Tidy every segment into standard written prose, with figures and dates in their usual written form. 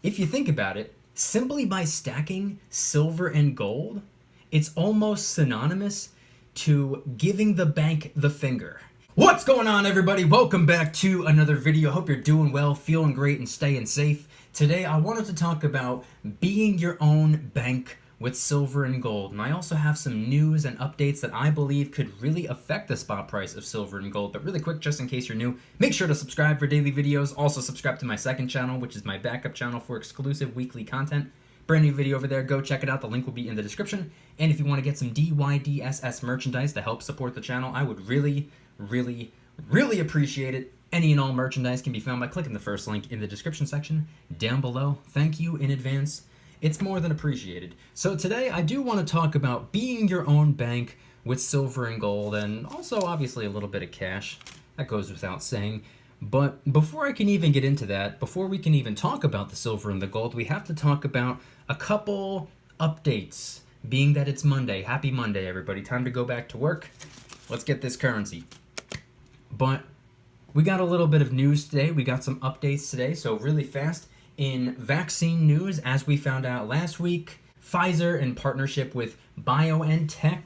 If you think about it, simply by stacking silver and gold, it's almost synonymous to giving the bank the finger. What's going on, everybody? Welcome back to another video. Hope you're doing well, feeling great, and staying safe. Today, I wanted to talk about being your own bank with silver and gold. And I also have some news and updates that I believe could really affect the spot price of silver and gold. But really quick, just in case you're new, make sure to subscribe for daily videos. Also subscribe to my second channel, which is my backup channel for exclusive weekly content. Brand new video over there. Go check it out. The link will be in the description. And if you want to get some DYDSS merchandise to help support the channel, I would really appreciate it. Any and all merchandise can be found by clicking the first link in the description section down below. Thank you in advance. It's more than appreciated. So today I do want to talk about being your own bank with silver and gold, and also obviously a little bit of cash. That goes without saying. But before I can even get into that, before we can even talk about the silver and the gold, we have to talk about a couple updates. Being that it's Monday. Happy Monday, everybody. Time to go back to work. Let's get this currency. But we got a little bit of news today. We got some updates today, so really fast. In vaccine news, as we found out last week, Pfizer, in partnership with BioNTech,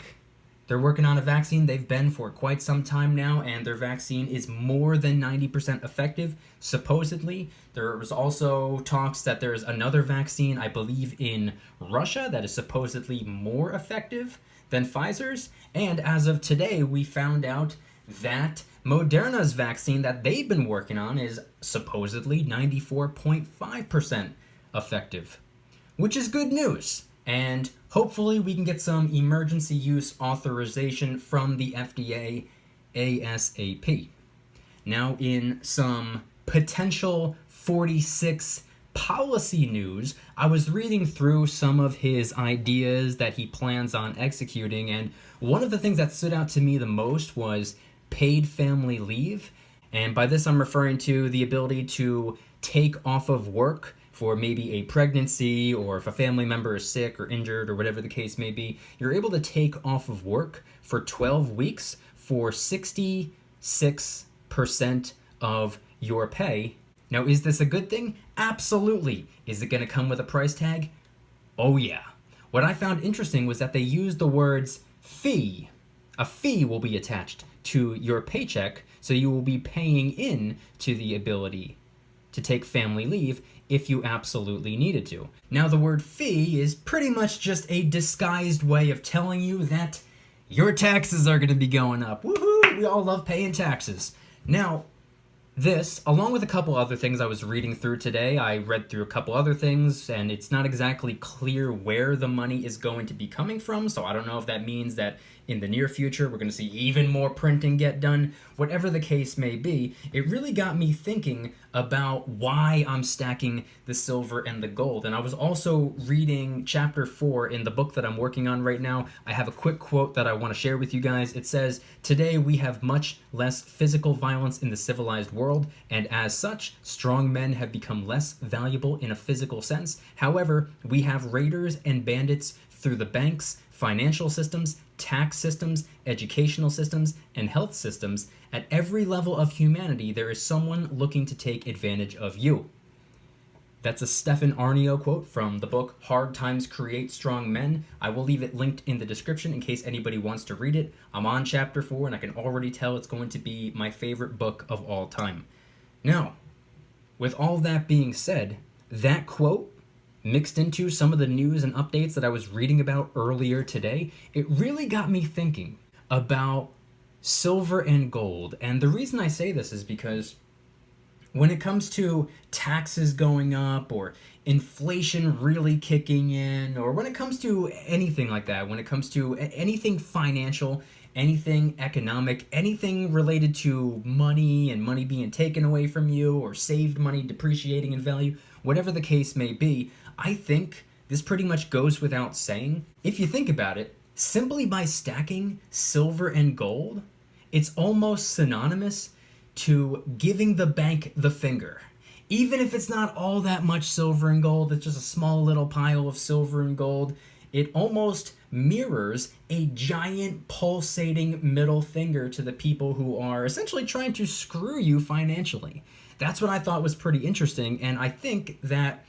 they're working on a vaccine. They've been for quite some time now, and their vaccine is more than 90% effective, supposedly. There was also talks that there's another vaccine, I believe, in Russia that is supposedly more effective than Pfizer's. And as of today, we found out that Moderna's vaccine that they've been working on is supposedly 94.5% effective, which is good news. And hopefully we can get some emergency use authorization from the FDA ASAP. Now, in some potential 46 policy news, I was reading through some of his ideas that he plans on executing, and one of the things that stood out to me the most was paid family leave. And by this I'm referring to the ability to take off of work for maybe a pregnancy, or if a family member is sick or injured or whatever the case may be. You're able to take off of work for 12 weeks for 66% of your pay. Now, is this a good thing? Absolutely. Is it going to come with a price tag? Oh yeah. What I found interesting was that they used the words fee. A fee will be attached to your paycheck, so you will be paying in to the ability to take family leave if you absolutely needed to. Now, the word fee is pretty much just a disguised way of telling you that your taxes are going to be going up. Woohoo! We all love paying taxes. Now, this, along with a couple other things I was reading through today, I read through a couple other things, and it's not exactly clear where the money is going to be coming from, so I don't know if that means that in the near future we're going to see even more printing get done. Whatever the case may be, it really got me thinking about why I'm stacking the silver and the gold. And I was also reading chapter 4 in the book that I'm working on right now. I have a quick quote that I want to share with you guys. It says, "Today we have much less physical violence in the civilized world, and as such, strong men have become less valuable in a physical sense. However, we have raiders and bandits through the banks, financial systems, tax systems, educational systems, and health systems. At every level of humanity, there is someone looking to take advantage of you." That's a Stephen Arnio quote from the book Hard Times Create Strong Men. I will leave it linked in the description in case anybody wants to read it. I'm on chapter 4, and I can already tell it's going to be my favorite book of all time. Now, with all that being said, that quote mixed into some of the news and updates that I was reading about earlier today, it really got me thinking about silver and gold. And the reason I say this is because when it comes to taxes going up, or inflation really kicking in, or when it comes to anything like that, when it comes to anything financial, anything economic, anything related to money and money being taken away from you, or saved money depreciating in value, whatever the case may be, I think this pretty much goes without saying. If you think about it, simply by stacking silver and gold, it's almost synonymous to giving the bank the finger. Even if it's not all that much silver and gold, it's just a small little pile of silver and gold, it almost mirrors a giant pulsating middle finger to the people who are essentially trying to screw you financially. That's what I thought was pretty interesting, and I think that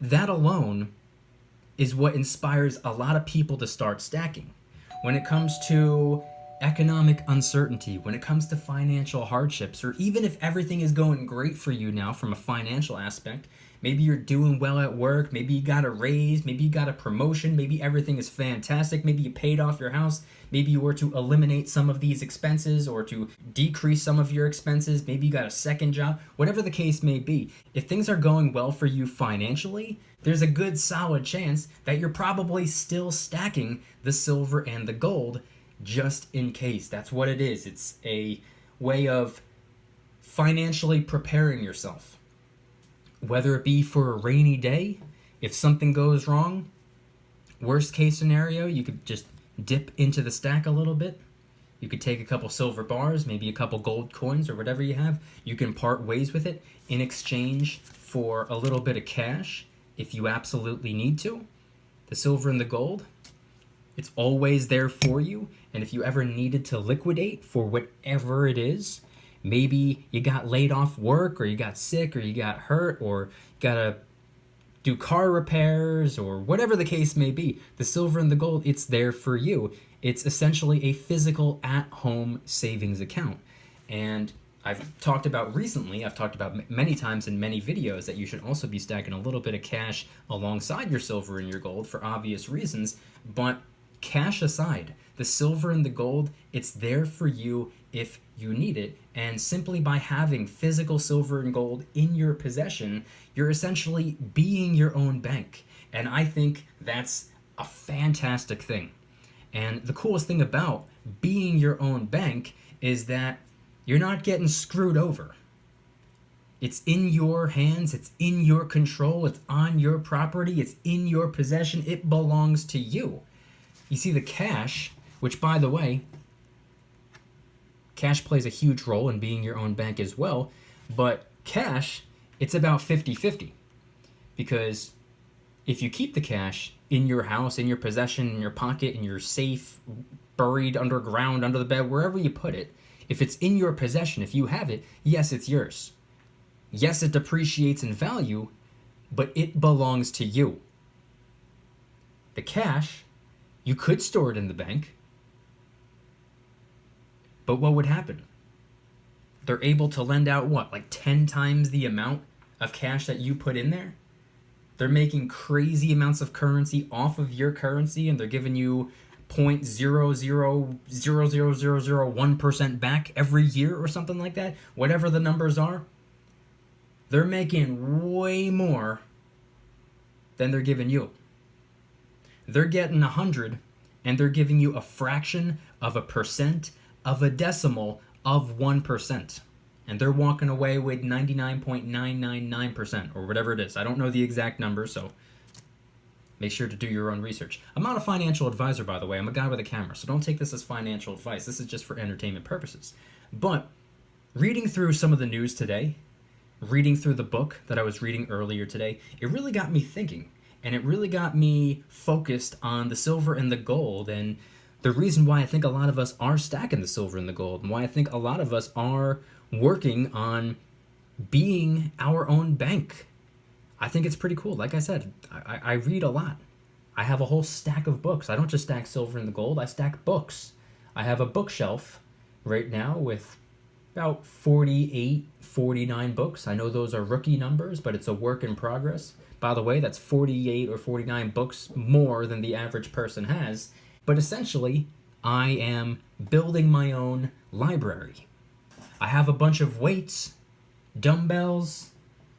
that alone is what inspires a lot of people to start stacking. When it comes to economic uncertainty, when it comes to financial hardships, or even if everything is going great for you now from a financial aspect, maybe you're doing well at work, maybe you got a raise, maybe you got a promotion, maybe everything is fantastic, maybe you paid off your house, maybe you were to eliminate some of these expenses or to decrease some of your expenses, maybe you got a second job, whatever the case may be. If things are going well for you financially, there's a good solid chance that you're probably still stacking the silver and the gold just in case. That's what it is. It's a way of financially preparing yourself. Whether it be for a rainy day, if something goes wrong, worst case scenario, you could just dip into the stack a little bit. You could take a couple silver bars, maybe a couple gold coins or whatever you have. You can part ways with it in exchange for a little bit of cash if you absolutely need to. The silver and the gold, it's always there for you. And if you ever needed to liquidate for whatever it is, maybe you got laid off work, or you got sick, or you got hurt, or gotta do car repairs, or whatever the case may be, the silver and the gold, it's there for you. It's essentially a physical at-home savings account. And I've talked about many times in many videos that you should also be stacking a little bit of cash alongside your silver and your gold for obvious reasons. But cash aside, the silver and the gold, it's there for you if you need it. And simply by having physical silver and gold in your possession, you're essentially being your own bank. And I think that's a fantastic thing. And the coolest thing about being your own bank is that you're not getting screwed over. It's in your hands, it's in your control, it's on your property, it's in your possession, it belongs to you. You see, the cash, which by the way, cash plays a huge role in being your own bank as well, but cash, it's about 50-50. Because if you keep the cash in your house, in your possession, in your pocket, in your safe, buried underground, under the bed, wherever you put it, if it's in your possession, if you have it, yes, it's yours. Yes, it depreciates in value, but it belongs to you. The cash, you could store it in the bank, but what would happen? They're able to lend out what, like 10 times the amount of cash that you put in there? They're making crazy amounts of currency off of your currency, and they're giving you 0.000001% back every year or something like that. Whatever the numbers are, they're making way more than they're giving you. They're getting 100, and they're giving you a fraction of a percent of a decimal of 1%. And they're walking away with 99.999% or whatever it is. I don't know the exact number, so make sure to do your own research. I'm not a financial advisor, by the way. I'm a guy with a camera, so don't take this as financial advice. This is just for entertainment purposes. But reading through some of the news today, reading through the book that I was reading earlier today, it really got me thinking. And it really got me focused on the silver and the gold, and the reason why I think a lot of us are stacking the silver and the gold, and why I think a lot of us are working on being our own bank. I think it's pretty cool. Like I said, I read a lot. I have a whole stack of books. I don't just stack silver and the gold, I stack books. I have a bookshelf right now with about 48, 49 books. I know those are rookie numbers, but it's a work in progress. By the way, that's 48 or 49 books more than the average person has. But essentially, I am building my own library. I have a bunch of weights, dumbbells,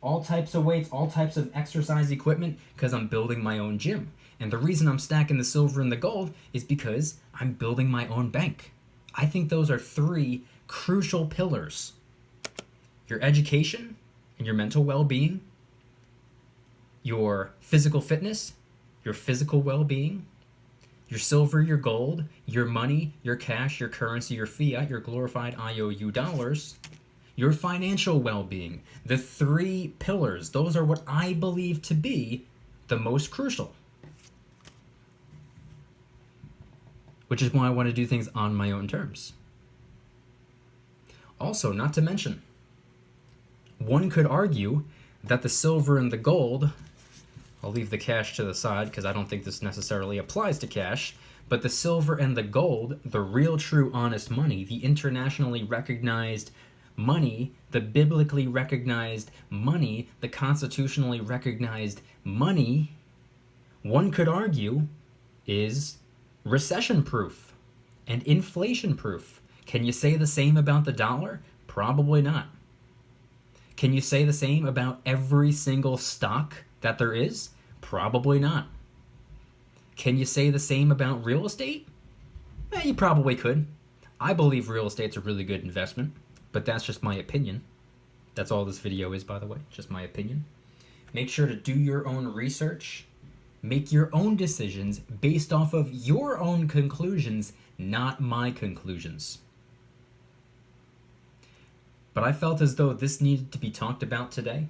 all types of weights, all types of exercise equipment, because I'm building my own gym. And the reason I'm stacking the silver and the gold is because I'm building my own bank. I think those are three crucial pillars. Your education and your mental well-being, your physical fitness, your physical well-being, your silver, your gold, your money, your cash, your currency, your fiat, your glorified IOU dollars, your financial well-being. The three pillars, those are what I believe to be the most crucial. Which is why I want to do things on my own terms. Also, not to mention, one could argue that the silver and the gold I'll leave the cash to the side because I don't think this necessarily applies to cash. But the silver and the gold, the real, true, honest money, the internationally recognized money, the biblically recognized money, the constitutionally recognized money, one could argue, is recession-proof and inflation-proof. Can you say the same about the dollar? Probably not. Can you say the same about every single stock that there is? Probably not. Can you say the same about real estate? You probably could. I believe real estate's a really good investment, but that's just my opinion. That's all this video is, by the way, just my opinion. Make sure to do your own research. Make your own decisions based off of your own conclusions, not my conclusions. But I felt as though this needed to be talked about today,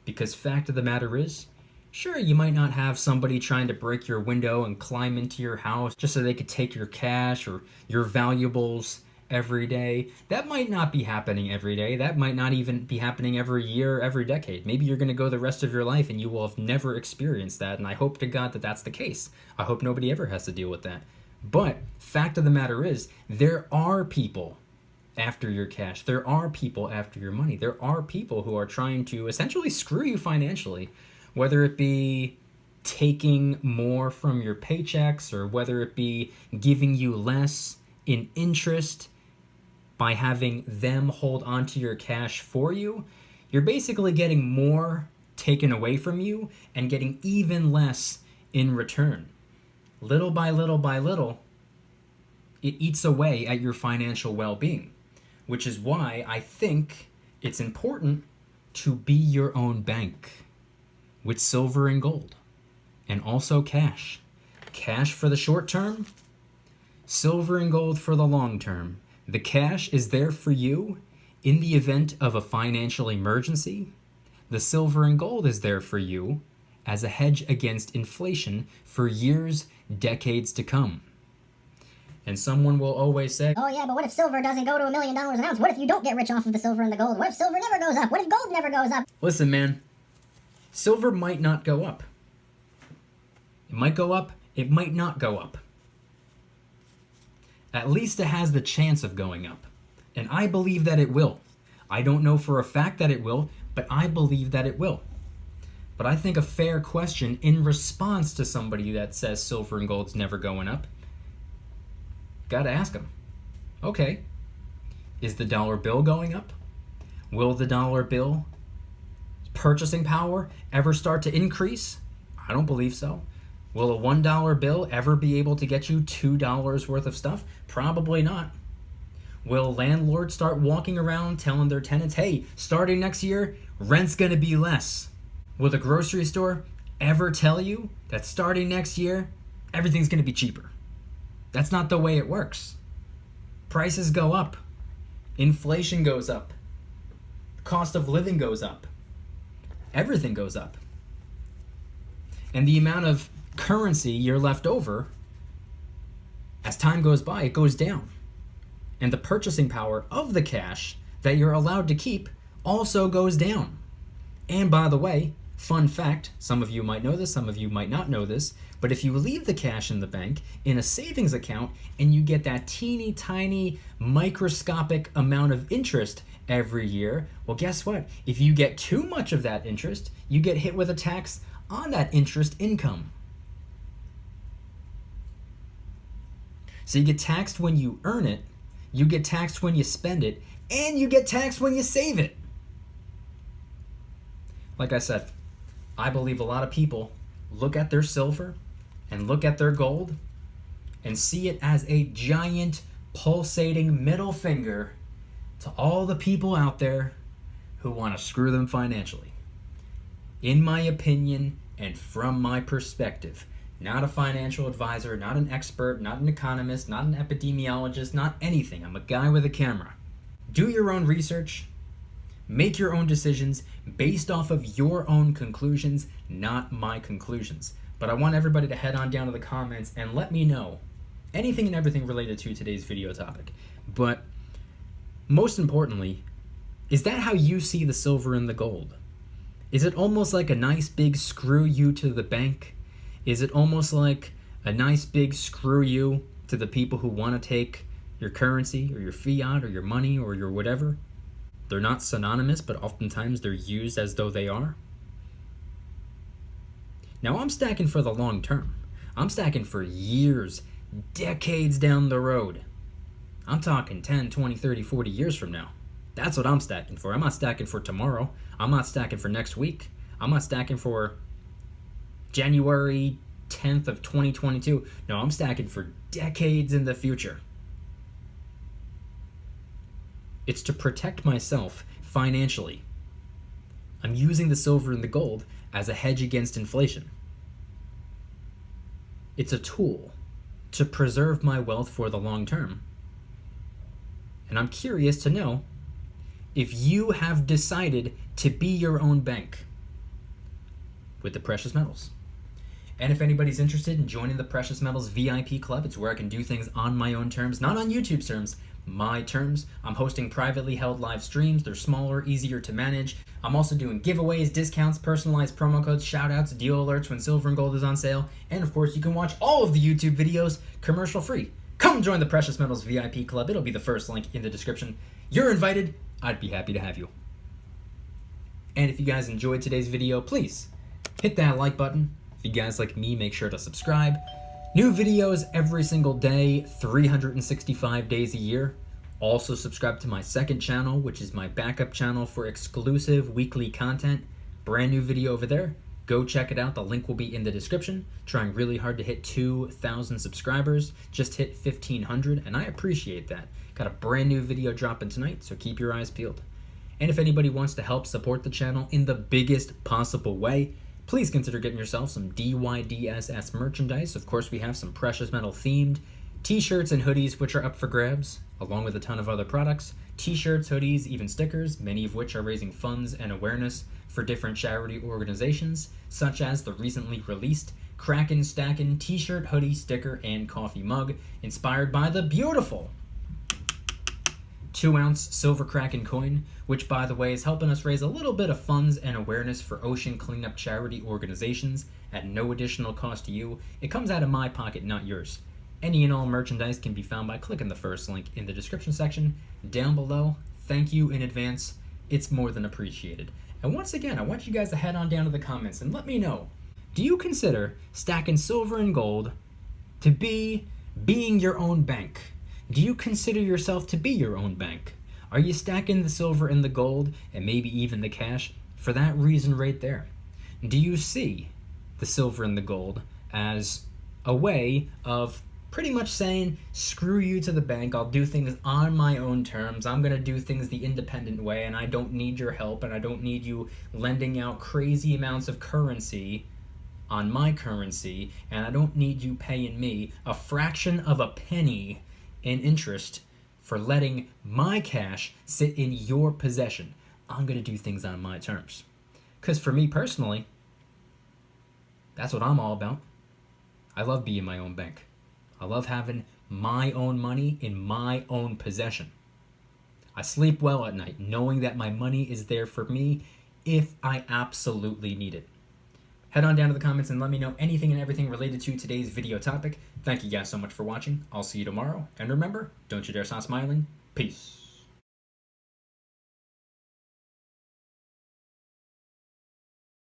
because fact of the matter is, sure, you might not have somebody trying to break your window and climb into your house just so they could take your cash or your valuables every day. That might not be happening every day. That might not even be happening every year, every decade. Maybe you're going to go the rest of your life and you will have never experienced that, and I hope to God that that's the case. I hope nobody ever has to deal with that. But fact of the matter is, there are people after your cash. There are people after your money. There are people who are trying to essentially screw you financially, whether it be taking more from your paychecks or whether it be giving you less in interest by having them hold onto your cash for you. You're basically getting more taken away from you and getting even less in return. Little by little by little, it eats away at your financial well-being, which is why I think it's important to be your own bank with silver and gold, and also cash. Cash for the short term, silver and gold for the long term. The cash is there for you in the event of a financial emergency. The silver and gold is there for you as a hedge against inflation for years, decades to come. And someone will always say, oh yeah, but what if silver doesn't go to $1 million an ounce? What if you don't get rich off of the silver and the gold? What if silver never goes up? What if gold never goes up? Listen, man, silver might not go up. It might go up, it might not go up. At least it has the chance of going up. And I believe that it will. I don't know for a fact that it will, but I believe that it will. But I think a fair question in response to somebody that says silver and gold's never going up, gotta ask them, okay, is the dollar bill going up? Will the dollar bill purchasing power ever start to increase? I don't believe so. Will a $1 bill ever be able to get you $2 worth of stuff? Probably not. Will landlords start walking around telling their tenants, hey, starting next year, rent's gonna be less? Will the grocery store ever tell you that starting next year, everything's gonna be cheaper? That's not the way it works. Prices go up. Inflation goes up. Cost of living goes up. Everything goes up. And the amount of currency you're left over, as time goes by, it goes down. And the purchasing power of the cash that you're allowed to keep also goes down. And by the way, fun fact, some of you might know this, some of you might not know this, but if you leave the cash in the bank in a savings account and you get that teeny tiny microscopic amount of interest every year, well, guess what? If you get too much of that interest, you get hit with a tax on that interest income. So you get taxed when you earn it, you get taxed when you spend it, and you get taxed when you save it. Like I said, I believe a lot of people look at their silver and look at their gold and see it as a giant pulsating middle finger to all the people out there who want to screw them financially. In my opinion and from my perspective, not a financial advisor, not an expert, not an economist, not an epidemiologist, not anything. I'm a guy with a camera. Do your own research. Make your own decisions based off of your own conclusions, not my conclusions. But I want everybody to head on down to the comments and let me know anything and everything related to today's video topic. But most importantly, is that how you see the silver and the gold? Is it almost like a nice big screw you to the bank? Is it almost like a nice big screw you to the people who want to take your currency or your fiat or your money or your whatever? They're not synonymous, but oftentimes they're used as though they are. Now I'm stacking for the long term. I'm stacking for years, decades down the road. I'm talking 10, 20, 30, 40 years from now. That's what I'm stacking for. I'm not stacking for tomorrow. I'm not stacking for next week. I'm not stacking for January 10th of 2022. No, I'm stacking for decades in the future. It's to protect myself financially. I'm using the silver and the gold as a hedge against inflation. It's a tool to preserve my wealth for the long term. And I'm curious to know if you have decided to be your own bank with the precious metals. And if anybody's interested in joining the Precious Metals VIP Club, it's where I can do things on my own terms, not on YouTube's terms, my terms. I'm hosting privately held live streams. They're smaller, easier to manage. I'm also doing giveaways, discounts, personalized promo codes, shoutouts, deal alerts when silver and gold is on sale. And of course, you can watch all of the YouTube videos commercial free. Come join the Precious Metals VIP Club. It'll be the first link in the description. You're invited. I'd be happy to have you. And if you guys enjoyed today's video, please hit that like button. If you guys like me, make sure to subscribe. New videos every single day, 365 days a year. Also subscribe to my second channel, which is my backup channel for exclusive weekly content. Brand new video over there. Go check it out. The link will be in the description. Trying really hard to hit 2,000 subscribers. Just hit 1,500, and I appreciate that. Got a brand new video dropping tonight, so keep your eyes peeled. And if anybody wants to help support the channel in the biggest possible way, please consider getting yourself some DYDSS merchandise. Of course, we have some precious metal themed t-shirts and hoodies, which are up for grabs, along with a ton of other products. T-shirts, hoodies, even stickers, many of which are raising funds and awareness for different charity organizations, such as the recently released Kraken Stackin' t-shirt, hoodie, sticker, and coffee mug, inspired by the beautiful 2-ounce silver Kraken coin, which, by the way, is helping us raise a little bit of funds and awareness for ocean cleanup charity organizations at no additional cost to you. It comes out of my pocket, not yours. Any and all merchandise can be found by clicking the first link in the description section down below. Thank you in advance. It's more than appreciated. And once again, I want you guys to head on down to the comments and let me know, do you consider stacking silver and gold to be being your own bank? Do you consider yourself to be your own bank? Are you stacking the silver and the gold and maybe even the cash for that reason right there? Do you see the silver and the gold as a way of pretty much saying, screw you to the bank, I'll do things on my own terms, I'm going to do things the independent way, and I don't need your help, and I don't need you lending out crazy amounts of currency on my currency, and I don't need you paying me a fraction of a penny in interest for letting my cash sit in your possession. I'm going to do things on my terms. Because for me personally, that's what I'm all about. I love being my own bank. I love having my own money in my own possession. I sleep well at night knowing that my money is there for me if I absolutely need it. Head on down to the comments and let me know anything and everything related to today's video topic. Thank you guys so much for watching. I'll see you tomorrow. And remember, don't you dare stop smiling. Peace.